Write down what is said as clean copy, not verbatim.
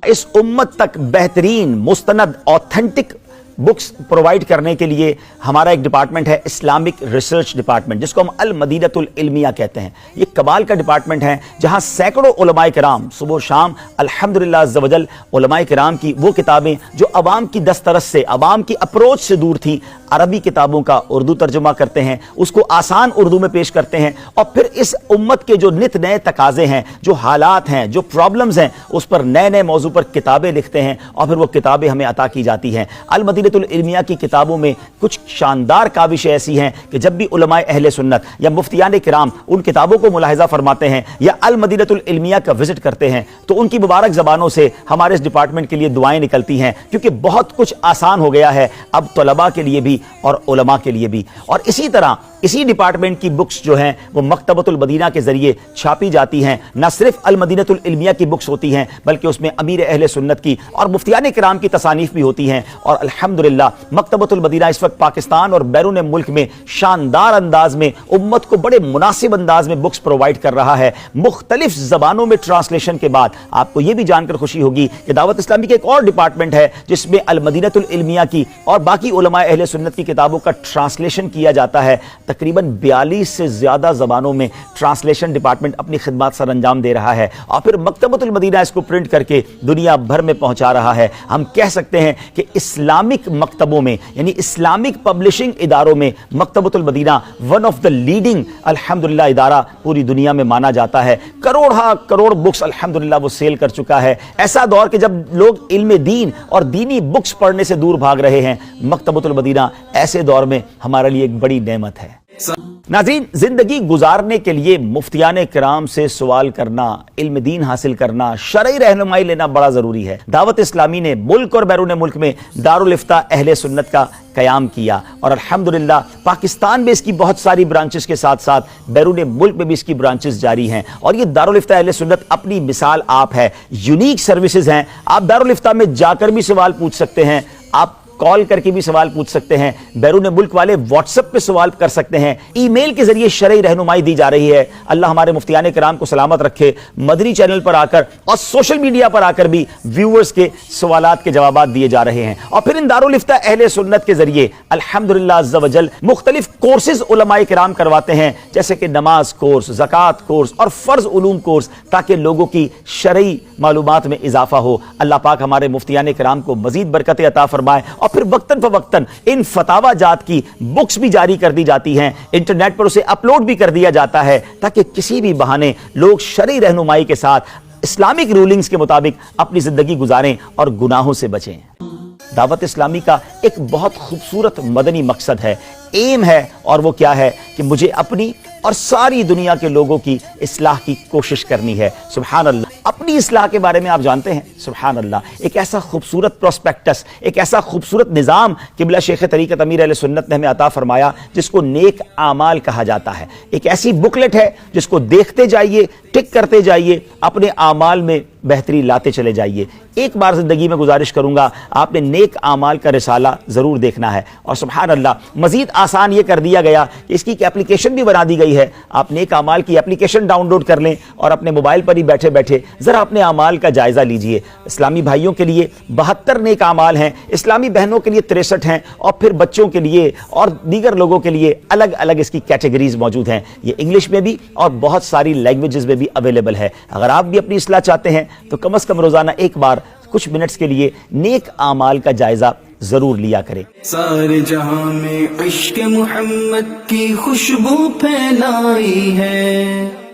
اس उम्मत तक बेहतरीन मुस्तनद ऑथेंटिक बुक्स प्रोवाइड करने के लिए हमारा एक डिपार्टमेंट है, इस्लामिक रिसर्च डिपार्टमेंट, जिसको हम अल मदीनतुल इल्मिया कहते हैं। ये कमाल का डिपार्टमेंट है जहां सैकड़ों उलमाए किराम सुबह शाम अल्हम्दुलिल्लाह अज़्ज़ वजल उलमाए किराम की वो किताबें जो अवाम की दस्तरस से, अवाम की अप्रोच से दूर थी, अरबी किताबों का उर्दू तर्जुमा करते हैं, उसको आसान उर्दू में पेश करते हैं और फिर इस उम्मत के जो नित नए तकाजे हैं, जो हालात हैं, जो प्रॉब्लम्स हैं, उस पर नए नए मौजू पर किताबें लिखते हैं और फिर वो किताबें हमें अता की जाती हैं। अल मदीनतुल इल्मिया की किताबों में कुछ शानदार काविशें ऐसी हैं कि जब भी उलमाए अहले सुन्नत या मुफ्तियान किराम उन किताबों को मुलाहिजा फरमाते हैं या अल मदीनतुल इल्मिया का विजिट करते हैं तो उनकी मुबारक ज़बानों से हमारे इस डिपार्टमेंट के लिए दुआएं निकलती हैं, क्योंकि बहुत कुछ आसान हो गया है अब तलबा के लिए भी और उलमा के लिए भी। और इसी तरह इसी डिपार्टमेंट की बुक्स जो हैं वो मकतबतुल मदीना के जरिए छापी जाती हैं। न सिर्फ अल मदीनतुल इल्मिया की बुक्स होती हैं बल्कि उसमें अमीर अहले सुन्नत की और मुफ्तियान किराम की तसानीफ भी होती हैं। और अल्हम्दुलिल्लाह मकतबतुल मदीना इस वक्त पाकिस्तान और बैरून मुल्क में शानदार अंदाज में उम्मत को बड़े मुनासिब अंदाज में बुक्स प्रोवाइड कर रहा है, मुख्तलिफ ज़बानों में ट्रांसलेशन के बाद। आपको यह भी जानकर खुशी होगी कि दावत इस्लामी का एक और डिपार्टमेंट है जिसमें अल मदीनतुल इल्मिया की और बाकी उलमाए अहले सुन्नत की किताबों का ट्रांसलेशन किया जाता है। तकरीबन 42 से ज्यादा ज़बानों में ट्रांसलेशन डिपार्टमेंट अपनी खिदमत सर अंजाम दे रहा है और फिर मकतबतुल मदीना इसको प्रिंट करके दुनिया भर में पहुंचा रहा है। हम कह सकते हैं कि इस्लामिक मकतबों में यानी इस्लामिक पब्लिशिंग इदारों में Maktabatul Madina one of the leading अल्हम्दुलिल्लाह इदारा पूरी दुनिया में माना जाता है। करोड़ बुक्स अल्हम्दुलिल्लाह वो सेल कर चुका है। ऐसा दौर कि जब लोग इल्म दीन और दीनी बुक्स पढ़ने से दूर भाग रहे हैं, मकतबतुल मदीना ऐसे दौर में हमारे लिए एक बड़ी नेमत है। नाज़रीन, जिंदगी गुजारने के लिए मुफ्तियान किराम से सवाल करना, इल्म दीन हासिल करना, शरई रहनुमाई लेना बड़ा जरूरी है। दावत इस्लामी ने मुल्क और बैरून मुल्क में दारुल इफ्ता अहले सुन्नत का कयाम किया और अल्हम्दुलिल्लाह पाकिस्तान में इसकी बहुत सारी ब्रांचेस के साथ साथ बैरून मुल्क में भी इसकी ब्रांचेस जारी हैं। और ये दारुल इफ्ता अहले सुन्नत अपनी मिसाल आप है, यूनिक सर्विसेज हैं। आप दारुल इफ्ता में जाकर भी सवाल पूछ सकते हैं, आप कॉल करके भी सवाल पूछ सकते हैं, बैरून मुल्क वाले व्हाट्सएप पे सवाल कर सकते हैं, ईमेल के जरिए शरई रहनुमाई दी जा रही है। अल्लाह हमारे मुफ्तियान किराम को सलामत रखे। मदनी चैनल पर आकर और सोशल मीडिया पर आकर भी व्यूअर्स के सवालात के जवाबात दिए जा रहे हैं। और फिर इन दारुल इफ्ता अहले सुन्नत के जरिए अल्हम्दुलिल्लाह अज़्ज़ वजल मुख्तलिफ कोर्सेज उलमाए किराम करवाते हैं, जैसे कि नमाज कोर्स, ज़कात कोर्स और फर्ज उलूम कोर्स, ताकि लोगों की शरई मालूमात में इजाफा हो। अल्लाह पाक हमारे मुफ्तियान किराम को मजीद बरकत अता फरमाए। और फिर वक्तन फवक्तन इन फतावा जात की बुक्स भी जारी कर दी जाती हैं, इंटरनेट पर उसे अपलोड भी कर दिया जाता है, ताकि किसी भी बहाने लोग शरई रहनुमाई के साथ इस्लामिक रूलिंग्स के मुताबिक अपनी जिंदगी गुजारें और गुनाहों से बचें। दावत इस्लामी का एक बहुत खूबसूरत मदनी मकसद है, एम है, और वो क्या है कि मुझे अपनी और सारी दुनिया के लोगों की इस्लाह की कोशिश करनी है। सुभान अल्लाह, अपनी इस्लाह के बारे में आप जानते हैं, सुभान अल्लाह, एक ऐसा खूबसूरत प्रोस्पेक्टस, एक ऐसा खूबसूरत निज़ाम किबला शेख तरीक़त अमीर अहले सुन्नत ने हमें अता फरमाया, जिसको नेक आमाल कहा जाता है। एक ऐसी बुकलेट है जिसको देखते जाइए, टिक करते जाइए, अपने आमाल में बेहतरी लाते चले जाइए। एक बार जिंदगी में गुजारिश करूंगा, आपने नेक आमाल का रिसाला जरूर देखना है। और सुभान अल्लाह, मजीद आसान ये कर दिया गया कि इसकी एक एप्लीकेशन भी बना दी गई है। आप नेक आमाल की एप्लीकेशन डाउनलोड कर लें और अपने मोबाइल पर ही बैठे बैठे जरा अपने आमाल का जायजा लीजिए। इस्लामी भाइयों के लिए 72 नेक आमाल हैं, इस्लामी बहनों के लिए 63 हैं, और फिर बच्चों के लिए और दीगर लोगों के लिए अलग अलग इसकी कैटेगरीज मौजूद हैं। ये इंग्लिश में भी और बहुत सारी लैंग्वेजेस में भी अवेलेबल है। अगर आप भी अपनी इस्लाह चाहते हैं तो कम से कम रोजाना एक बार कुछ मिनट्स के लिए नेक आमाल का जायजा जरूर लिया करें। सारे जहां में इश्क मुहम्मद की खुशबू फैलाई है।